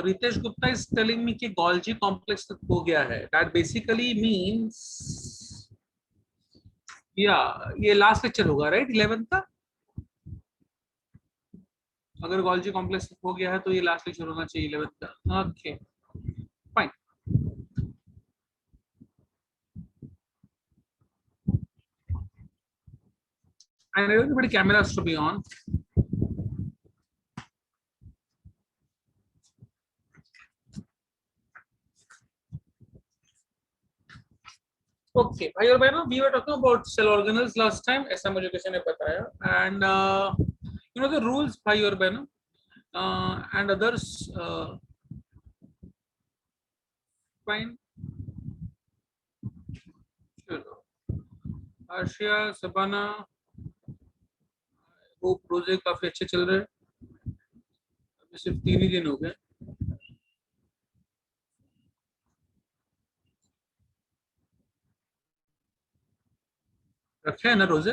Ritesh Gupta is telling me कि Golgi complex तक हो गया है. दैट बेसिकली मींस या ये लास्ट लेक्चर होगा राइट 11th का. अगर गोल्जी कॉम्प्लेक्स तक हो गया है तो ये लास्ट लेक्चर होना चाहिए 11th का. Okay fine. I need everybody cameras to be on. Okay भाई और बहनों, we were talking about cell organelles last time, ऐसा मुझे किसी ने बताया. And you know the rules भाई और बहनों एंड अदर्स. फाइन. चलो आशिया सबाना वो प्रोजेक्ट काफी अच्छे चल रहे हैं. अभी सिर्फ 3 ही दिन हो गए. रखे हैं ना रोजे?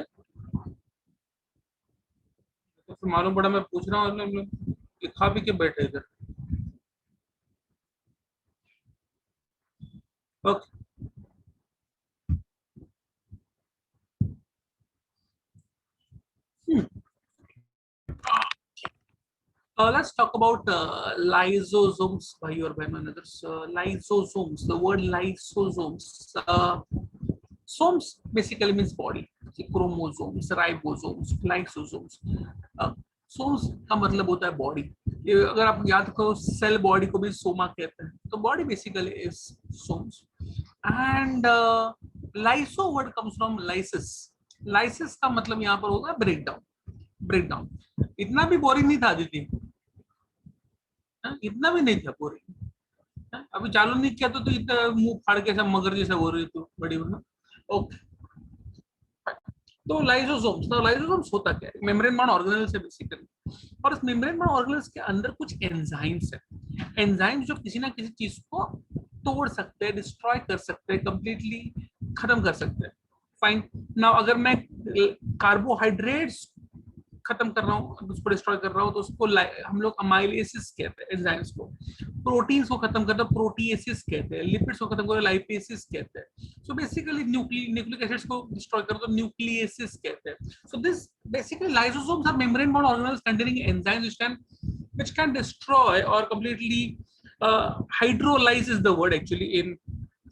तो फिर मालूम पड़ा मैं पूछ रहा हूँ. हम लोग खा पी के बैठे इधर. Okay. Let's talk about lysosomes, bhai or bhai. Lysosomes. The word lysosomes. Somes basically means body. Chromosomes, ribosomes, lysosomes. सोम्स का मतलब होता है बॉडी. अगर आप याद करो सेल बॉडी को भी सोमा कहते हैं. तो body basically is somes. And lyso word comes from lysis. Lysis का मतलब यहाँ पर होगा ब्रेक डाउन. Break down. इतना भी बोरिंग नहीं था दीदी. इतना भी नहीं था बोरिंग. अभी चालू नहीं किया तो इतना मुंह फाड़ के सब मगर जैसा बोल रही तो बड़ी बना. ओके. तो लाइसोसोम्स होता क्या है? मेम्ब्रेन बाउंड ऑर्गेनेल्स है बेसिकली. और इस मेम्ब्रेन बाउंड ऑर्गेनेल्स के अंदर कुछ एंजाइम्स है. एंजाइम्स जो किसी ना किसी चीज को तोड़ सकते हैं, डिस्ट्रॉय कर सकते हैं, कंप्लीटली खत्म कर सकते हैं. फाइन. नाउ अगर मैं कार्बोहाइड्रेट्स खत्म कर रहा हूँ, उसको डिस्ट्रॉय कर रहा हूँ, तो उसको हम लोग अमाइलेसिस कहते हैं एंजाइम्स को. प्रोटीन्स को खत्म करता है प्रोटीएसिस कहते हैं. लिपिड्स को खत्म करता है लाइपेसिस कहते हैं. सो बेसिकली न्यूक्लिक एसिड्स को डिस्ट्रॉय करते तो न्यूक्लियसिस कहते हैं. So this basically lysosomes are membrane bound organelles containing enzymes which can destroy or completely hydrolyze is the word actually in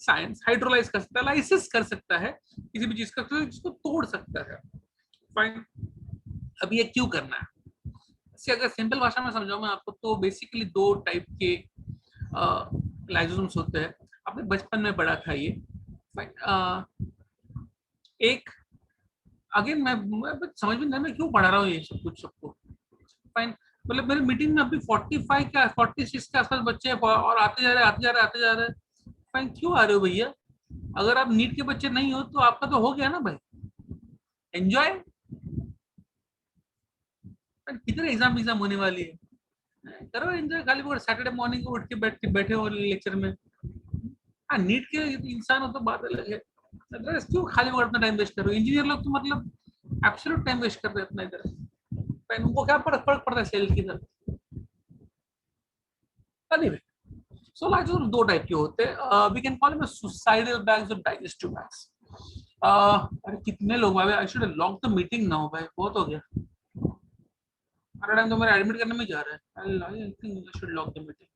science. Hydrolyse कर सकता है, लाइसिस कर सकता है किसी भी चीज का, जिसको तोड़ सकता है. फाइन. अब ये क्यों करना है? इससे अगर सिंपल भाषा में समझाऊं मैं आपको तो बेसिकली 2 टाइप के लाइसोसोम्स होते हैं. आपने बचपन में पढ़ा था ये. एक अगेन मैं समझ में नहीं मैं क्यों पढ़ा रहा हूँ ये सब कुछ सबको. फाइन. मतलब मेरी मीटिंग में अभी 45 क्या 46 के आसपास बच्चे हैं और आते जा रहे आते जा रहे आते जा रहे. फाइन. क्यों आ रहे हो भैया? अगर आप नीट के बच्चे नहीं हो तो आपका तो हो गया ना भाई. एंजॉय. कितने एग्जाम होने वाली है. करो एंजॉय. खाली वो सैटरडे मॉर्निंग को उठ के बैठे हो लेक्चर में. हाँ नीट के इंसान हो तो बात अलग है. क्यों खाली वक्त अपना टाइम वेस्ट करो? इंजीनियर लोग तो मतलब एब्सोल्यूट टाइम वेस्ट कर रहे हैं अपना इधर. उनको क्या फर्क पड़ता है सेल की तरफ. anyway, so लाइसोसोम 2 टाइप के होते हैं. We can call them suicidal bags और डाइजेस्टिव बैग्स. अरे कितने लोग भाई. I should lock the meeting now भाई. बहुत हो गया. हर टाइम तो मेरा एडमिट करने में जा रहा है. I think I should lock the meeting.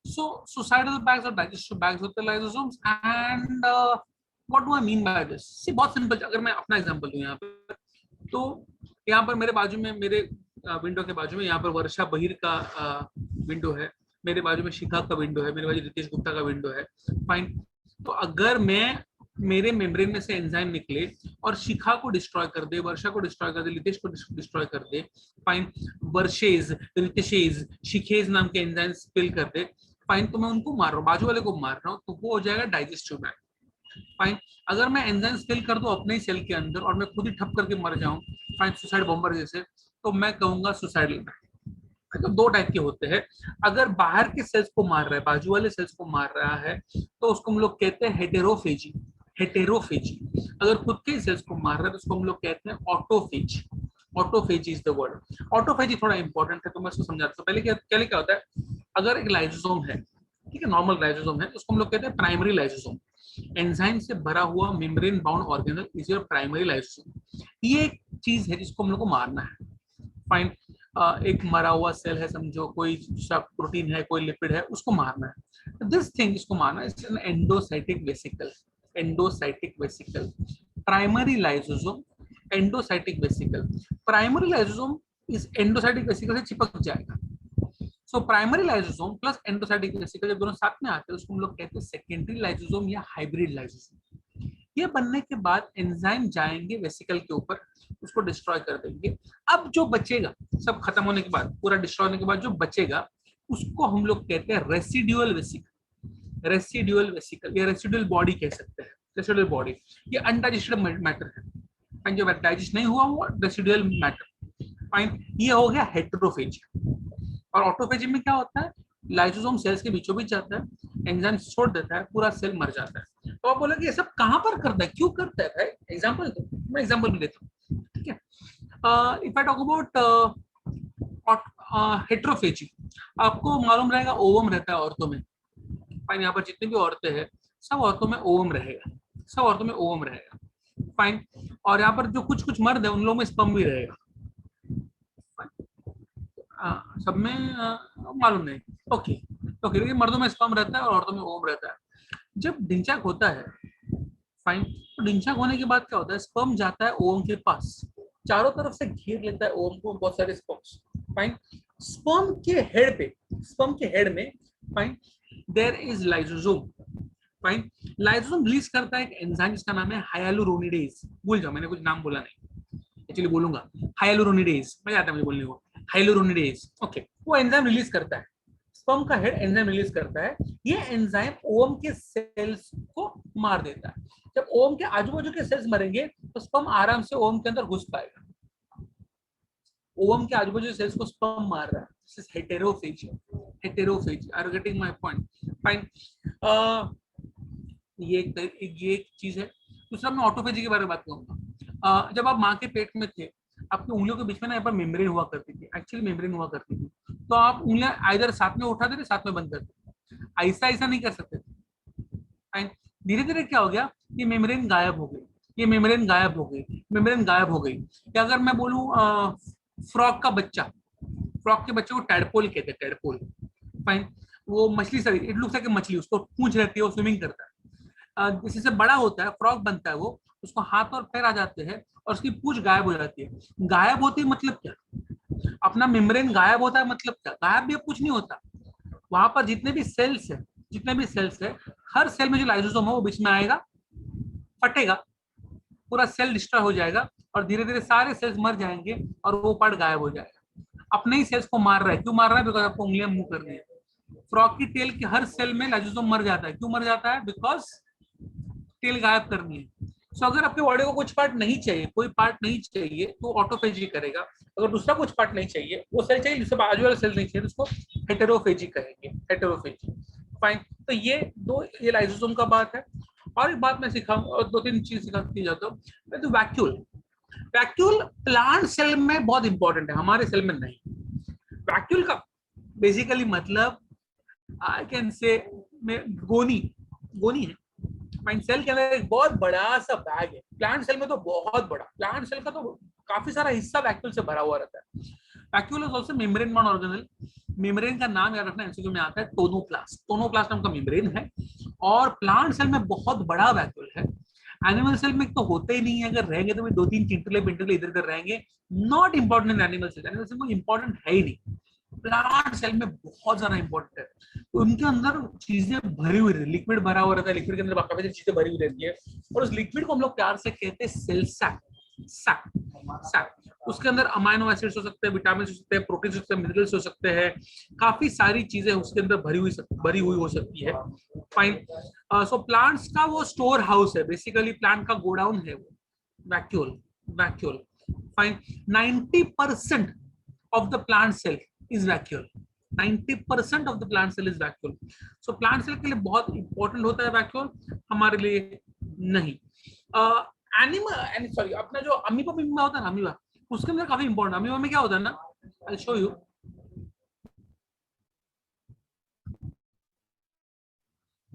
So suicidal bags or digestive bags होते हैं lysosomes. And what do I mean by this? See, बहुत सिंपल. अगर मैं अपना एग्जांपल दूं यहाँ पर तो यहाँ पर मेरे बाजू में मेरे विंडो के बाजू में यहाँ पर वर्षा बहिर का विंडो है. मेरे बाजू में शिखा का विंडो है. मेरे बाजू रितेश गुप्ता का विंडो है. फाइन. तो अगर मैं मेरे मेम्ब्रेन में से एंजाइम निकले और शिखा को डिस्ट्रॉय कर दे, वर्षा को डिस्ट्रॉय कर दे, रितेश को डिस्ट्रॉय कर दे. फाइन. वर्षेज, रितेशेज, शिखेज नाम के एंजाइम स्पिल कर दे. फाइन. तो मैं उनको मार रहा हूँ, बाजू वाले को मार रहा हूँ, तो वो हो जाएगा डाइजेस्टिव बैग. फाइन. अगर मैं एंजाइम स्पिल कर दूं अपने ही सेल के अंदर और मैं खुद ही ठप करके मर जाऊं, फाइन, सुसाइड बॉम्बर जैसे, तो मैं कहूंगा सुसाइडल बैग. तो दो टाइप के होते हैं। अगर बाहर के सेल्स को मार रहा है, बाजू वाले सेल्स को मार रहा है, तो उसको हम लोग कहते हैं हेटेरोफेजी। हेटेरोफेजी। अगर खुद के सेल्स को मार रहा है तो उसको हम लोग कहते हैं autophagy. Autophagy is the word. Autophagy थोड़ा इंपॉर्टेंट है, तो मैं इसको समझाता हूँ। पहले क्या होता है, अगर एक लाइसोसोम है, ठीक है, नॉर्मल लाइसोसोम है, तो उसको हम लोग कहते हैं प्राइमरी लाइसोसोम। एंजाइम से भरा हुआ membrane bound organelle is your primary lysosome. ये एक चीज है जिसको हम लोग को मारना है। फाइन। एक मरा हुआ सेल है, समझो कोई प्रोटीन है, कोई लिपिड है, उसको मारना है। दिस थिंग इसको मारना है, it's an endocytic vesicle. Endocytic vesicle, primary lysosome, endocytic vesicle. Primary lysosome इस एंडोसाइटिक वेसिकल से चिपक जाएगा। So primary lysosome plus endocytic vesicle जब दोनों साथ में आते हैं उसको हम लोग कहते हैं सेकेंडरी लाइसोसोम या हाइब्रिड लाइसोसोम। ये बनने के बाद एंजाइम जाएंगे वेसिकल के ऊपर, उसको डिस्ट्रॉय कर देंगे। अब जो बचेगा, सब खत्म होने के बाद, पूरा डिस्ट्रॉय होने के बाद जो बचेगा उसको हम लोग कहते हैं रेसिडुअल वेसिकल। रेसिडुअल वेसिकल या रेसिडुअल बॉडी कह सकते हैं। रेसिडुअल बॉडी ये अनडाइजेस्टेड मैटर है, जो डाइजेस्ट नहीं हुआ वो रेसिडुअल मैटर। फाइन। ये हो गया हेटेरोफेजी। और ऑटोफेजी में क्या होता है, लाइसोसोम सेल्स के बीचों बीच जाता है, एंजाइम छोड़ देता है, पूरा सेल मर जाता है। तो आप बोलोगे ये सब कहां पर करता है, क्यों करता है भाई? एग्जांपल दो, मैं एग्जांपल भी देता हूँ, ठीक है। इफ आई टॉक अबाउट हेटेरोफेजी, आपको मालूम रहेगा ओवम रहता है औरतों में। फाइन। यहाँ पर जितनी भी औरतें हैं सब औरतों में ओवम रहेगा, सब औरतों में ओवम रहेगा। फाइन। और यहाँ पर जो कुछ कुछ मर्द है उन लोगों में स्पर्म भी रहेगा। सब में मालूम नहीं। ओके ओके, लेकिन मर्दों में स्पर्म रहता है और औरतों में ओवम रहता है। जब डिंचक होता है, फाइन, तो डिंचक होने के बाद क्या होता है, स्पर्म जाता है ओवम के पास, चारों तरफ से घेर लेता है ओवम को बहुत सारे स्पर्म्स। फाइन। स्पर्म के हेड पे, स्पर्म के हेड में, fine, there is lysosome. Fine. Lysosome release करता है एक एंजाइम जिसका नाम है हाइलुरोनिडेज। भूल जाओ, मैंने कुछ नाम बोला नहीं, एक्चुअली बोलूंगा हाइलुरोनिडेज, मैं आता है मुझे बोलने को, हाइलुरोनिडेज। ओके। वो एंजाइम रिलीज करता है, स्पर्म का हेड एंजाइम रिलीज करता है। ये एंजाइम ओवम के सेल्स को मार देता है। जब ओवम के आजू बाजू के सेल्स मरेंगे तो स्पर्म आराम से ओवम के अंदर घुस पाएगा। ओवम के आजू बाजू सेल्स को स्पर्म मार रहा है। This is heterophagy. Heterophagy, are you getting my point? Fine. ये एक चीज है। दूसरा मैं ऑटोफेजी के बारे में बात करूंगा। जब आप माँ के पेट में थे, आपकी उंगलियों के बीच में ना एक बार मेम्ब्रेन हुआ करती थी, एक्चुअली मेम्ब्रेन हुआ करती थी। तो आप उंगलियां आइदर साथ में उठाते थे, साथ में बंद करते थे, ऐसा ऐसा नहीं कर सकते थे। धीरे धीरे क्या हो गया, ये मेम्ब्रेन गायब हो गई, ये मेम्ब्रेन गायब हो गई, मेम्ब्रेन गायब हो गई। या अगर मैं बोलूं फ्रॉग का बच्चा, फ्रॉग के बच्चे को टैडपोल कहते हैं, टैडपोल। फाइन। वो मछली सरी, इट लुक्स लाइक मछली, उसको पूंछ रहती है, वो स्विमिंग करता है। जैसे से बड़ा होता है, फ्रॉग बनता है, वो उसको हाथ और पैर आ जाते हैं और उसकी पूंछ गायब हो जाती है। गायब होती है मतलब क्या, अपना मेम्ब्रेन गायब होता है मतलब क्या, गायब भी अब कुछ नहीं होता। वहां पर जितने भी सेल्स है, जितने भी सेल्स है, हर सेल में जो लाइसोसोम है वो बीच में आएगा, फटेगा, पूरा सेल डिस्ट्रॉय हो जाएगा और धीरे धीरे सारे सेल्स मर जाएंगे और वो पार्ट गायब हो जाएगा। अपने ही सेल्स को मार रहा है, क्यों मार रहा है? बिकॉज आपको उंगलियां मूव कर रही है। फ्रॉग की टेल के हर सेल में लाइसोसोम मर जाता है, क्यों मर जाता है? बिकॉज टेल गायब करनी है। सो अगर आपके बॉडी को कुछ पार्ट नहीं चाहिए, कोई पार्ट नहीं चाहिए, तो ऑटोफेजी करेगा। अगर दूसरा कुछ पार्ट नहीं चाहिए, वो सेल चाहिए, जिससे बाजू वाला सेल नहीं चाहिए, तो उसको हेटेरोफेजी कहेंगे, हेटेरोफेजी। फाइन। तो ये दो, ये लाइसोसोम का बात है। और एक बात मैं सिखाऊं, और दो तीन चीज सिखाती जाता हूँ। तो वैक्यूल, वैक्यूल प्लांट सेल में बहुत इंपॉर्टेंट है, हमारे सेल में नहीं। वैक्यूल का बेसिकली मतलब आई कैन से गोनी, गोनी है। माइंड सेल के अंदर एक बहुत बड़ा सा बैग है, प्लांट सेल में तो बहुत बड़ा, प्लांट सेल का तो काफी सारा हिस्सा वैक्यूल से भरा हुआ रहता है। Vacuole is also membrane bound organelle. Membrane का नाम याद रखना, एमसीक्यू में आता है, टोनोप्लास्ट। टोनोप्लास्ट नाम का मेम्ब्रेन है और प्लांट सेल में बहुत बड़ा वैक्यूल है। एनिमल सेल में तो होते ही नहीं है, अगर रहेंगे तो भी दो तीन चिंटले पिंटले इधर उधर रहेंगे। Not important in animal cell, animal cell में इंपॉर्टेंट है ही नहीं। प्लांट सेल में बहुत ज्यादा इंपॉर्टेंट है। तो उनके अंदर चीजें भरी हुई रहती है, लिक्विड भरा हुआ रहता है, लिक्विड के अंदर काफी सारी चीजें भरी हुई रहती है और उस लिक्विड को हम लोग प्यार से कहते हैं सेल सैक। Sac, sac. उसके अंदर अमाइनो एसिड्स हो सकते हैं, विटामिन हो सकते हैं, प्रोटीन हो सकते हैं, मिनरल्स हो सकते हैं, काफी सारी चीजें उसके अंदर भरी हुई हो सकती है। फाइन। सो प्लांट्स का वो स्टोर हाउस है, बेसिकली प्लांट का गोडाउन है वो, vacuole. Vacuole. Fine. 90% of the plant cell, is vacuole. 90% of the plant cell is vacuole. So plant cell के लिए बहुत इंपॉर्टेंट होता है वैक्यूल, हमारे लिए नहीं। एनिमल सॉरी अपना जो अमीबा बिम्बा होता है ना, अमीबा, उसके अंदर काफी इंपॉर्टेंट। अमीबा में क्या होता है ना, आई शो यू।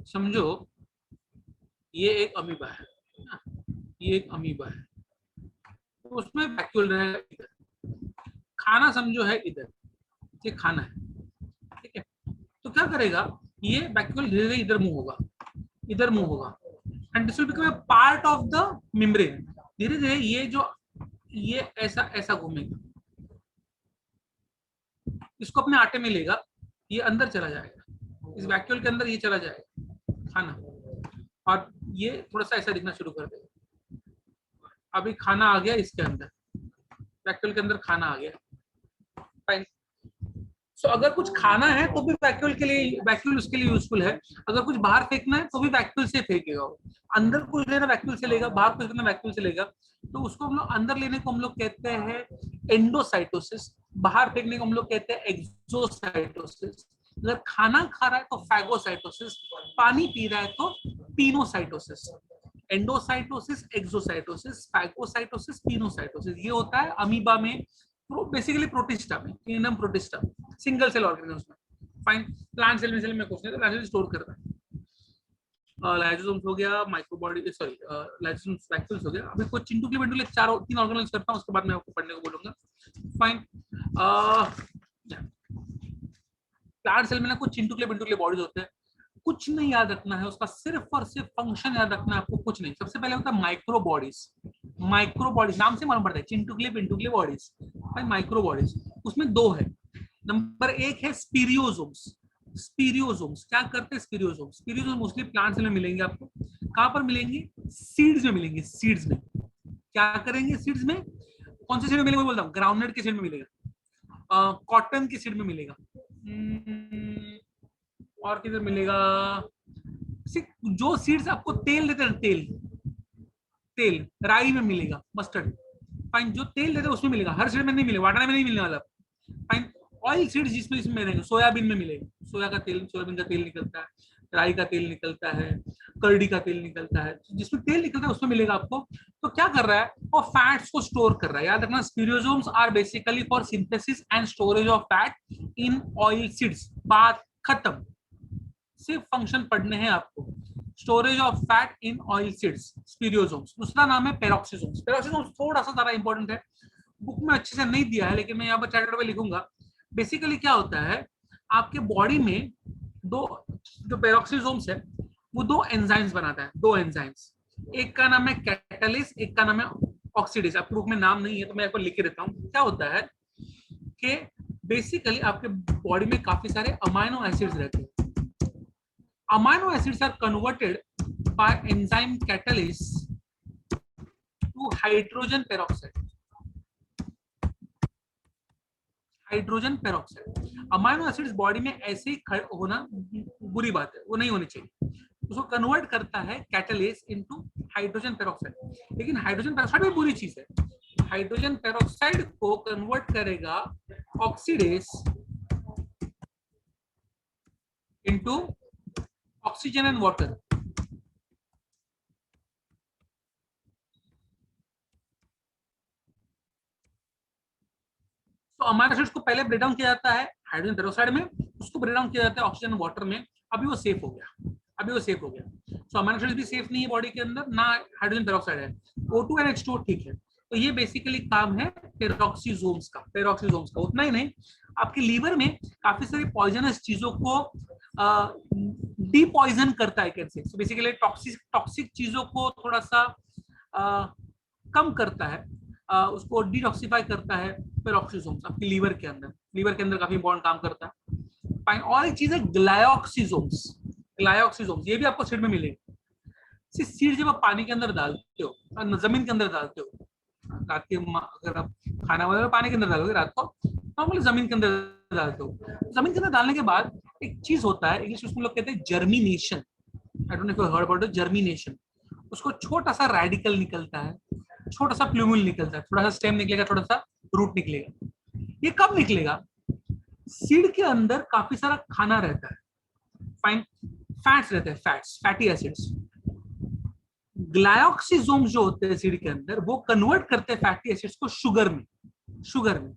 समझो ये एक अमीबा है, ये एक अमीबा है, तो उसमें वैक्यूल रहेगा इधर। खाना समझो है इधर, ये खाना है, ठीक है। तो क्या करेगा, ये वैक्यूल धीरे धीरे इधर मूव होगा, इधर मूव होगा, and this will become a part of the membrane. धीरे धीरे ये जो ये ऐसा ऐसा घूमेगा, इसको अपने आटे में लेगा, ये अंदर चला जाएगा, इस वैक्यूल के अंदर ये चला जाएगा खाना, और ये थोड़ा सा ऐसा दिखना शुरू कर देगा। अभी खाना आ गया इसके अंदर, वैक्यूल के अंदर खाना आ गया, फाइन। सो अगर कुछ खाना है तो भी वैक्यूल के लिए, वैक्यूल उसके लिए यूजफुल है। अगर कुछ बाहर फेंकना है तो भी वैक्यूल से फेंकेगा वो। अंदर कुछ लेना वैक्यूल से लेगा, बाहर कुछ लेना वैक्यूल से लेगा। तो उसको हम लोग अंदर लेने को हम लोग कहते हैं एंडोसाइटोसिस, बाहर फेंकने को हम लोग कहते हैं एक्सोसाइटोसिस। अगर खाना खा रहा है तो फैगोसाइटोसिस, पानी पी रहा है तो pinocytosis. Endocytosis, exocytosis, phagocytosis, pinocytosis, ये होता है अमीबा में, बेसिकली प्रोटिस्टा में, kingdom protista, single cell organism में। फाइन। प्लांट सेल में कुछ नहीं, तो प्लांट सेल स्टोर कर रहा है। लाइसोसोम्स हो गया, माइक्रोबॉडी सॉरी लाइसोसोम्स, वैक्यूल्स हो गया। अभी कुछ चिंटू के बेंटू चार तीन ऑर्गेनल्स करता हूं, उसके बाद मैं आपको पढ़ने को बोलूंगा। फाइन। प्लांट सेल में ना कुछ चिंटू के बेंटू बॉडीज होते हैं, कुछ नहीं याद रखना है उसका, सिर्फ और सिर्फ फंक्शन याद रखना है आपको, कुछ नहीं। सबसे पहले होता है माइक्रो बॉडीज। माइक्रो बॉडीज नाम से मालूम पड़ता है, चिंटुकले पिंटुकले बॉडीज, भाई माइक्रो बॉडीज। उसमें दो है। नंबर एक है स्पीरियोसोम्स। स्पीरियोसोम्स क्या करते हैं, स्पीरियोसोम्स, स्पीरियोसोम्स मोस्टली प्लांट्स में मिलेंगे आपको। कहां पर मिलेंगे, सीड्स में मिलेंगे, सीड्स में। क्या करेंगे सीड्स में, कौन से सीड में मिलेंगे बोलता हूँ, ग्राउंडनट के सीड में मिलेगा, कॉटन के सीड में मिलेगा, और किधर मिलेगा, जो सीड्स आपको तेल देते हैं, तेल, तेल राई में मिलेगा, मस्टर्ड। फाइन। जो तेल देते हैं उसमें मिलेगा, हर सीड में नहीं मिलेगा, वाटाना में नहीं मिलने वाला। फाइन। ऑयल सीड्स जिसमें इसमें मिलेंगे, सोयाबीन में मिलेगा, सोया का तेल, सोयाबीन का तेल निकलता है, राई का तेल निकलता है, करडी का तेल निकलता है, जिसमें तेल निकलता है उसमें मिलेगा आपको। तो क्या कर रहा है, वो फैट्स को स्टोर कर रहा है। याद रखना, spherosomes are basically for synthesis and storage of fat in oil seeds. बात खत्म, सिर्फ फंक्शन पढ़ने हैं आपको। Storage of fat in oil seeds, spherosomes. दूसरा नाम है पेरोक्सिसोम्स। पेरोक्सिसोम्स थोड़ा सा ज्यादा इंपॉर्टेंट है, बुक में अच्छे से नहीं दिया है, लेकिन मैं यहाँ पर चैप्टर पे लिखूंगा। बेसिकली क्या होता है, आपके बॉडी में दो, जो पेरोक्सिसोम्स है वो दो एंजाइम्स बनाता है, दो एंजाइम्स। एक का नाम है कैटालिस, एक का नाम है ऑक्सीडेज। आपके बुक में नाम नहीं है तो मैं आपको लिख के देता हूँ। क्या होता है कि बेसिकली आपके बॉडी में काफी सारे अमाइनो एसिड्स रहते हैं। Amino acids are converted by enzyme catalyst to hydrogen peroxide. Hydrogen peroxide. Amino acids body में ऐसे ही होना बुरी बात है, वो नहीं होनी चाहिए। उसको कन्वर्ट करता है कैटालिस्ट इनटू हाइड्रोजन पेरोक्साइड। लेकिन हाइड्रोजन पेरोक्साइड भी बुरी चीज है। हाइड्रोजन पेरोक्साइड को कन्वर्ट करेगा oxidase into oxygen and water. तो अमाइनो एसिड्स को पहले ब्रेक डाउन किया जाता है हाइड्रोजन पेरोक्साइड में, उसको ब्रेक डाउन किया जाता है ऑक्सीजन वाटर में। अभी वो सेफ हो गया, अभी वो सेफ हो गया। तो अमाइनो एसिड्स भी सेफ नहीं है बॉडी के अंदर, ना हाइड्रोजन पेरोक्साइड है। O2 एंड H2 ठीक है। तो ये बेसिकली काम है पेरोक्सीसोम्स का, पेरोक्सीसोम्स का। उतना ही नहीं, आपके लीवर में काफी सारी पॉइजनस चीजों को डीपॉइजन करता है, कैसे। सो बेसिकली टॉक्सिक चीजों को थोड़ा सा कम करता है, उसको डिटॉक्सिफाई करता है पेरोक्सीसोम्स आपके लीवर के अंदर। लीवर के अंदर काफी इंपॉर्टेंट काम करता है। और एक चीज है ग्लायोक्सीसोम्स। ग्लायोक्सीसोम्स ये भी आपको सीड में मिलेगा। सीड जब आप पानी के अंदर डालते हो, जमीन के अंदर डालते हो, रात के अगर आप खाना वगैरह पानी के अंदर डालोगे रात को, नॉर्मली जमीन के अंदर डालते हो। जमीन के अंदर डालने के बाद एक चीज होता है, इंग्लिश में लोग कहते हैं germination. I don't know if you heard about it, germination. उसको छोटा सा रेडिकल निकलता है, छोटा सा प्लूमुल निकलता है, थोड़ा सा स्टेम निकलेगा, थोड़ा सा रूट निकलेगा। ये कब निकलेगा, सीड के अंदर काफी सारा खाना रहता है, फाइन, फैट्स रहते हैं, फैट्स, फैटी एसिड्स। ग्लायोक्सिजोम जो होते हैं सीड के अंदर, वो कन्वर्ट करते हैं फैटी एसिड्स को शुगर में, शुगर में।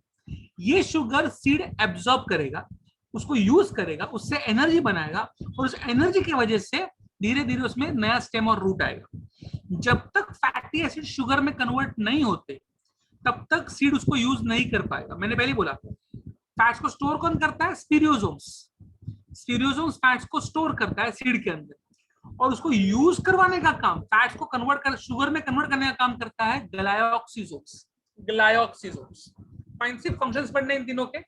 ये शुगर सीड एब्जॉर्ब करेगा, उसको यूज करेगा, उससे एनर्जी बनाएगा, और उस एनर्जी की वजह से धीरे धीरे उसमें नया स्टेम और रूट आएगा। जब तक फैटी एसिड शुगर में कन्वर्ट नहीं होते, तब तक सीड उसको यूज नहीं कर पाएगा। मैंने पहले बोला, फैट्स को स्टोर कौन करता है? स्टीरियोसोम्स। स्टीरियोसोम्स फैट्स को स्टोर करता है सीड के अंदर, और उसको यूज करवाने का काम, फैट्स को कन्वर्ट कर शुगर में कन्वर्ट करने का काम करता है ग्लायोक्सिजोम्स। ग्लायोक्सिजोम्स। फाइन, सिर्फ फंक्शंस पढ़ने इन तीनों के।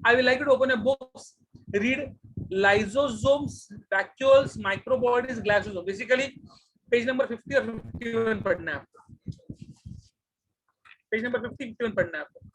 I will like to open a books, read lysosomes, vacuoles, microbodies, glycosomes। Basically page number 50 और 51 पढ़ना है आपको, पेज नंबर 50 51 पढ़ना है आपको।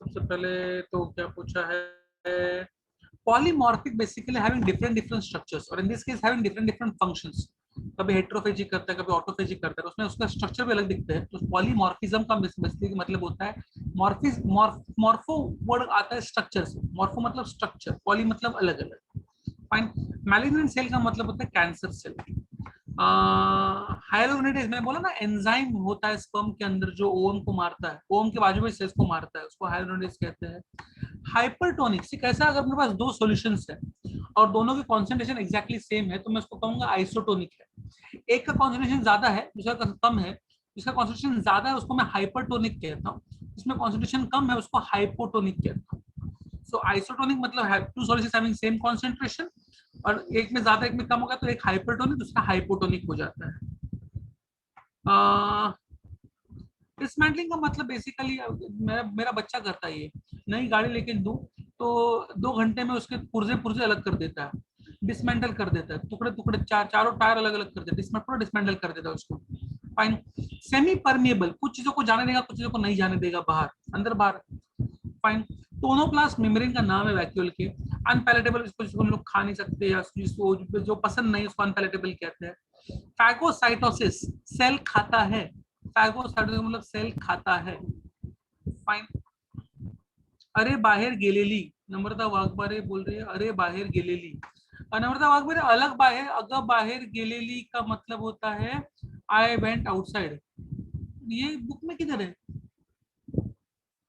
सबसे पहले तो क्या पूछा है, polymorphic basically having different different structures और in this case having different different functions. कभी हेट्रोफेजी करता है, कभी ऑटोफेजी करता है, उसमें उसका स्ट्रक्चर भी अलग दिखते हैं। तो पॉलीमॉर्फिज्म का बेसिकली मतलब होता है मॉर्फो वर्ड आता है स्ट्रक्चर से, मॉर्फो मतलब स्ट्रक्चर, पॉली मतलब अलग अलग। फाइन। मैलिग्नेंट सेल का मतलब होता है कैंसर सेल। हाइलोनेटेज मैंने बोला ना, एंजाइम होता है स्पर्म के अंदर जो ओवम को मारता है, ओवम के बाजू में सेल्स को मारता है, उसको हाइलोनेटेज कहते हैं। हाइपरटोनिक से कैसा, अगर मेरे पास दो सॉल्यूशंस है और दोनों की कॉन्सेंट्रेशन एग्जैक्टली सेम है तो मैं उसको कहूंगा आइसोटोनिक है। एक का कॉन्सेंट्रेशन ज्यादा है, दूसरा का कम है, जिसका कॉन्सेंट्रेशन ज्यादा है उसको मैं हाइपरटोनिक कहता हूँ, जिसमें कॉन्सेंट्रेशन कम है उसको हाइपोटोनिक कहता हूँ। सो आइसोटोनिक मतलब two solutions having same concentration, और एक में ज्यादा एक में कम होगा तो एक हाइपरटोनिक दूसरा हाइपोटोनिक हो जाता है। डिसमेंटलिंग का मतलब बेसिकली मेरा बच्चा करता है ये, नई गाड़ी लेके दूं तो 2 घंटे में उसके पुर्जे पुर्जे अलग कर देता है, डिसमेंटल कर देता है, टुकड़े टुकड़े चारों टायर अलग अलग कर देता है, पूरा डिसमेंटल कर देता है उसको। फाइन। सेमी परमिएबल, कुछ चीजों को जाने देगा कुछ चीजों को नहीं जाने देगा, बाहर अंदर बाहर। फाइन। टोनोप्लास्ट मेम्ब्रेन का नाम है वैक्यूल के। अनपैलेटेबल, इसको हम लोग खा नहीं सकते, या जिसको जो पसंद नहीं उसको अनपैलेटेबल कहते हैं। फैगोसाइटोसिस, सेल खाता है, फैगोसाइटोसिस मतलब सेल खाता है। फाइन। अरे बाहेर गेलेली, नम्रता वाघबारे बोल रही है अरे बाहेर गेलेली। नम्रता वाघबारे, अलग बाहेर अग बाहेर गेलेली का मतलब होता है आई वेंट आउटसाइड। ये बुक में किधर है,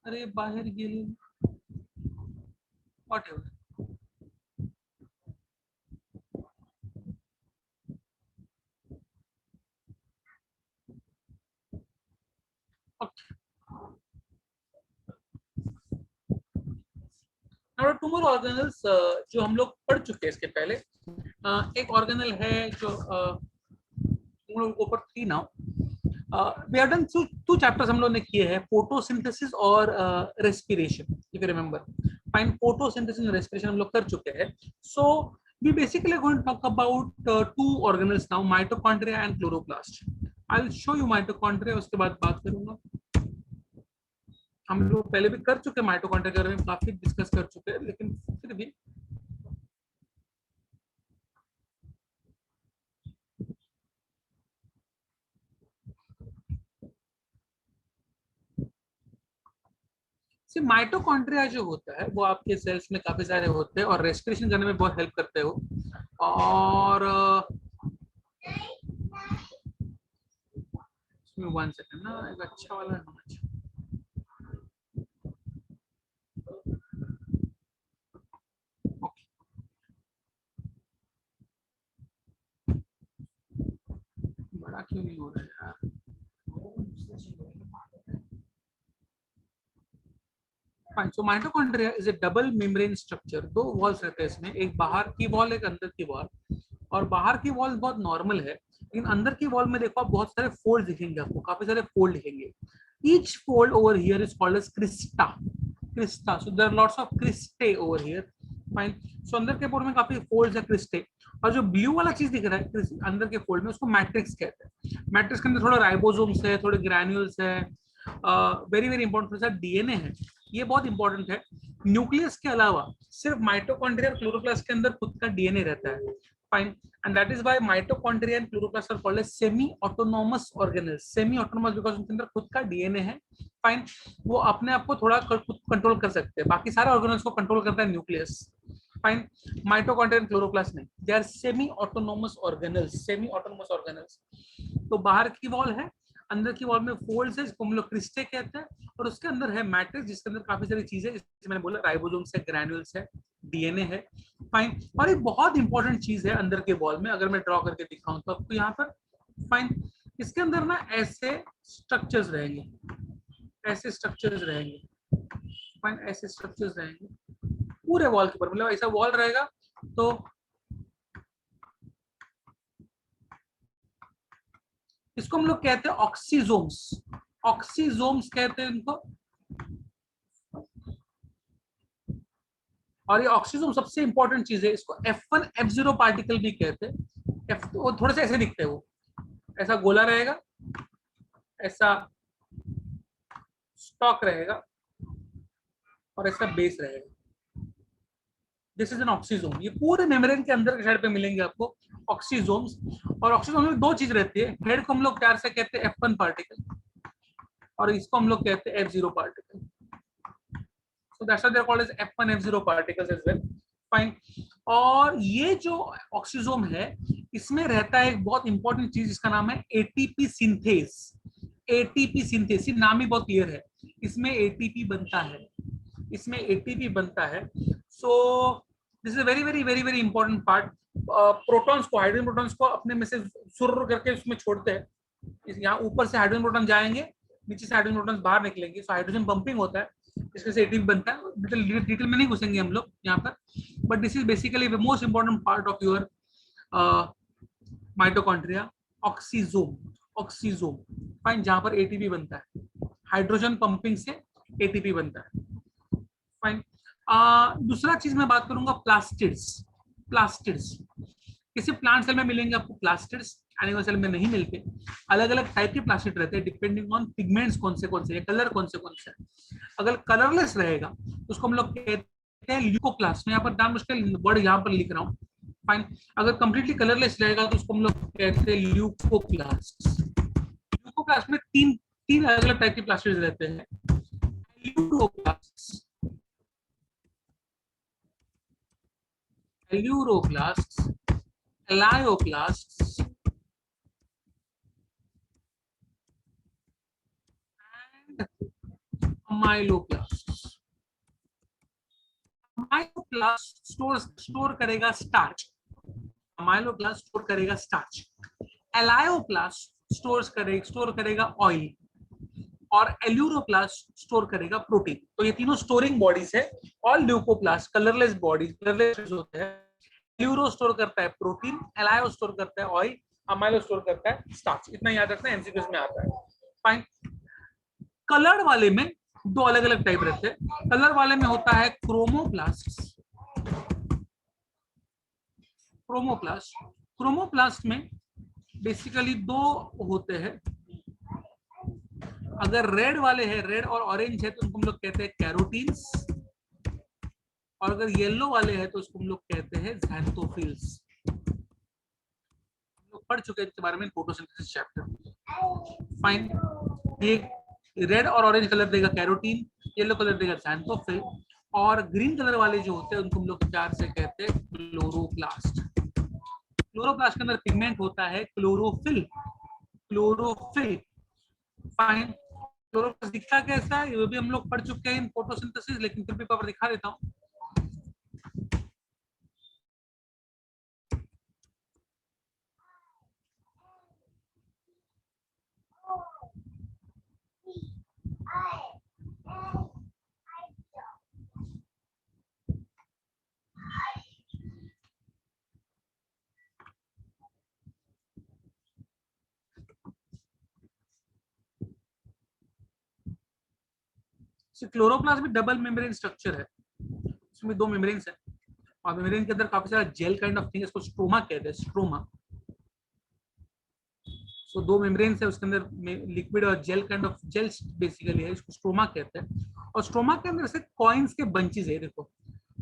अरे बाहर गेलेली, whatever. Two more organelles जो हम लोग पढ़ चुके हैं इसके पहले। एक ऑर्गेनल है जो तुम लोग ऊपर थी now, we have done two chapters हम लोग ने किए हैं, फोटोसिंथेसिस और respiration, if you remember. Fine. Photosynthesis and respiration हम लोग कर चुके हैं। So we basically going to talk about two organelles now, mitochondria and chloroplast. I will show you mitochondria, उसके बाद बात करूंगा। हम लोग पहले भी कर चुके हैं माइटोकॉन्ड्रिया के बारे में, काफी डिस्कस कर चुके हैं, लेकिन फिर भी सिर्फ माइटोकॉन्ड्रिया जो होता है वो आपके सेल्स में काफी सारे होते हैं और रेस्पिरेशन करने में बहुत हेल्प करते हो। और इसमें 1 सेकंड ना, एक अच्छा वाला होना चाहिए। Okay, बड़ा क्यों नहीं हो रहा है यार। Fine. So mitochondria is A double membrane structure, दो वॉल्स रहते हैं इसमें, एक बाहर की वॉल एक अंदर की वॉल। और बाहर की वॉल बहुत नॉर्मल है, लेकिन अंदर की वॉल में देखो आप बहुत सारे फोल्ड दिखेंगे, आपको काफी सारे फोल्ड दिखेंगे। Each fold over here is called as crista, crista. So there are lots of cristae over here. Fine. So अंदर के फोल्ड में काफी फोल्ड्स है, क्रिस्टे। और जो ब्लू वाला चीज दिख रहा है अंदर के फोल्ड में, उसको मैट्रिक्स कहते हैं। मैट्रिक्स के अंदर थोड़ा राइबोसोम्स है, थोड़े ग्रैन्यूल्स है, वेरी वेरी इंपॉर्टेंट थोड़ा सा डीएनए है, ये बहुत इंपॉर्टेंट है। न्यूक्लियस के अलावा सिर्फ माइटोकॉन्ड्रिया और क्लोरोप्लास्ट के अंदर खुद का डीएनए रहता है। Fine. And that is why mitochondria and chloroplast are called as semi autonomous organelles. Semi autonomous because उनके अंदर खुद का डीएनए है। फाइन। वो अपने आप को थोड़ा कंट्रोल कर सकते हैं, बाकी सारे ऑर्गेनल्स को कंट्रोल करता है nucleus. Fine. Mitochondria and chloroplast नहीं, they are semi autonomous organelles, semi autonomous organelles. तो बाहर की वॉल है, अंदर की वॉल में फोल्ड्स है, जिसको हम लोग क्रिस्टे कहते हैं, और उसके अंदर है मैट्रिक्स जिसके अंदर काफी सारी चीजें, जैसे मैंने बोला राइबोसोम्स है, ग्रैन्यूल्स है, डीएनए है। फाइन। और एक बहुत इंपॉर्टेंट चीज है अंदर के वॉल में, अगर मैं ड्रॉ करके दिखाऊं तो आपको यहाँ पर। फाइन। इसके अंदर ना ऐसे स्ट्रक्चर्स रहेंगे, ऐसे स्ट्रक्चर्स रहेंगे। फाइन। ऐसे स्ट्रक्चर्स रहेंगे पूरे वॉल के ऊपर, मतलब ऐसा वॉल रहेगा तो इसको हम लोग कहते हैं ऑक्सीजोम्स, ऑक्सीजोम्स कहते हैं इनको। और ये ऑक्सीजोम सबसे इंपॉर्टेंट चीज है, इसको F1 F0 पार्टिकल भी कहते हैं। वो थोड़े से ऐसे दिखते हैं, वो ऐसा गोला रहेगा, ऐसा स्टॉक रहेगा, और इसका बेस रहेगा। This is an oxysome. ये पूरे मेम्ब्रेन के अंदर के साइड पे मिलेंगे आपको ऑक्सीजोम्स। और ऑक्सीजोम में दो चीज रहती है, हेड को हम लोग प्यार से कहते हैं F1 पार्टिकल और इसको हम लोग कहते हैं F0 particle. So that's why they're called as F1 F0 particles as well. Fine. और ये जो ऑक्सीजोम है इसमें रहता है एक बहुत इंपॉर्टेंट चीज, इसका नाम है एटीपी सिंथेस। एटीपी सिंथेस, नाम ही बहुत क्लियर है, इसमें एटीपी बनता है, इसमें एटीपी बनता है। So this is a very very very very important part. Protons को, हाइड्रोजन प्रोटॉन्स को अपने में से सुर करके उसमें छोड़ते हैं। यहाँ ऊपर से हाइड्रोजन प्रोटॉन जाएंगे, नीचे से हाइड्रोजन प्रोटॉन्स बाहर निकलेंगे। सो हाइड्रोजन पंपिंग होता है, इसमें से एटीपी बनता है। डिटेल में नहीं घुसेंगे हम लोग यहाँ पर, but this is basically the most important part of your mitochondria. Oxysome, oxysome fine, जहां पर एटीपी बनता है, हाइड्रोजन पंपिंग से एटीपी बनता है। फाइन। दूसरा चीज मैं बात करूंगा प्लास्टिड्स। प्लास्टिड्स किसी प्लांट सेल में मिलेंगे आपको प्लास्टिड्स, एनिमल सेल में नहीं मिलते। अलग अलग टाइप के प्लास्टिड रहते हैं डिपेंडिंग ऑन पिगमेंट्स कौन से या कलर कौन से। अगर कलरलेस रहेगा तो उसको हम लोग कहते हैं ल्यूकोप्लास्ट। मैं यहाँ पर नाम मुश्किल वर्ड यहाँ पर लिख रहा हूँ। फाइन। अगर कंप्लीटली कलरलेस रहेगा तो उसको हम लोग कहते हैं ल्यूकोप्लास्ट। ल्यूकोप्लास्ट में तीन अलग अलग टाइप के प्लास्टिड रहते हैं। Leucoplast, aleuroplast, elaioplast and amyloplast. Amyloplast store करेगा स्टार्च, अमाइलोप्लास्ट स्टोर करेगा स्टार्च। एलायोप्लास्ट स्टोर करेगा ऑयल और एल्यूरोप्लास्ट स्टोर करेगा प्रोटीन। तो ये तीनों स्टोरिंग बॉडीज है। और ल्यूकोप्लास्ट कलरलेस बॉडीज, कलरलेस होते हैं। एल्यूरो स्टोर करता है प्रोटीन, एलायो स्टोर करता है ऑयल, अमाइलो स्टोर करता है स्टार्च। इतना याद रखना, एमसीक्यूज में आता है। फाइन। कलर वाले में दो अलग अलग टाइप रहते हैं। कलर वाले में होता है क्रोमोप्लास्ट। क्रोमोप्लास्ट में बेसिकली दो होते हैं। अगर रेड वाले हैं, रेड और ऑरेंज है, तो उनको हम लोग कहते हैं कैरोटीन्स। और अगर येलो वाले हैं तो उसको हम लोग कहते हैं ज़ैंथोफिल्स। हम लोग पढ़ चुके हैं इसके बारे में फोटोसिंथेसिस चैप्टर। फाइन। ये रेड और ऑरेंज कलर देगा कैरोटीन, येलो कलर देगा ज़ैंथोफिल, और ग्रीन कलर वाले जो होते हैं उनको हम लोग प्यार से कहते हैं क्लोरोप्लास्ट। क्लोरोप्लास्ट के अंदर पिगमेंट होता है क्लोरोफिल। क्लोरोफिल। फाइन। क्लोरोप्लास्ट दिखता कैसा है ये भी हम लोग पढ़ चुके हैं इन फोटोसिंथेसिस, लेकिन फिर भी पेपर दिखा देता हूँ। क्लोरोप्लास्ट भी डबल मेम्ब्रेन स्ट्रक्चर है, इसमें दो मेम्ब्रेन्स है और मेम्ब्रेन के अंदर काफी सारा जेल काइंड ऑफ थिंग, इसको स्ट्रोमा कहते हैं, स्ट्रोमा। सो दो मेम्ब्रेन्स है, उसके अंदर लिक्विड और gel kind of gels basically है, इसको स्ट्रोमा कहते हैं। और स्ट्रोमा के अंदर से कॉइन्स के बंचेस है। देखो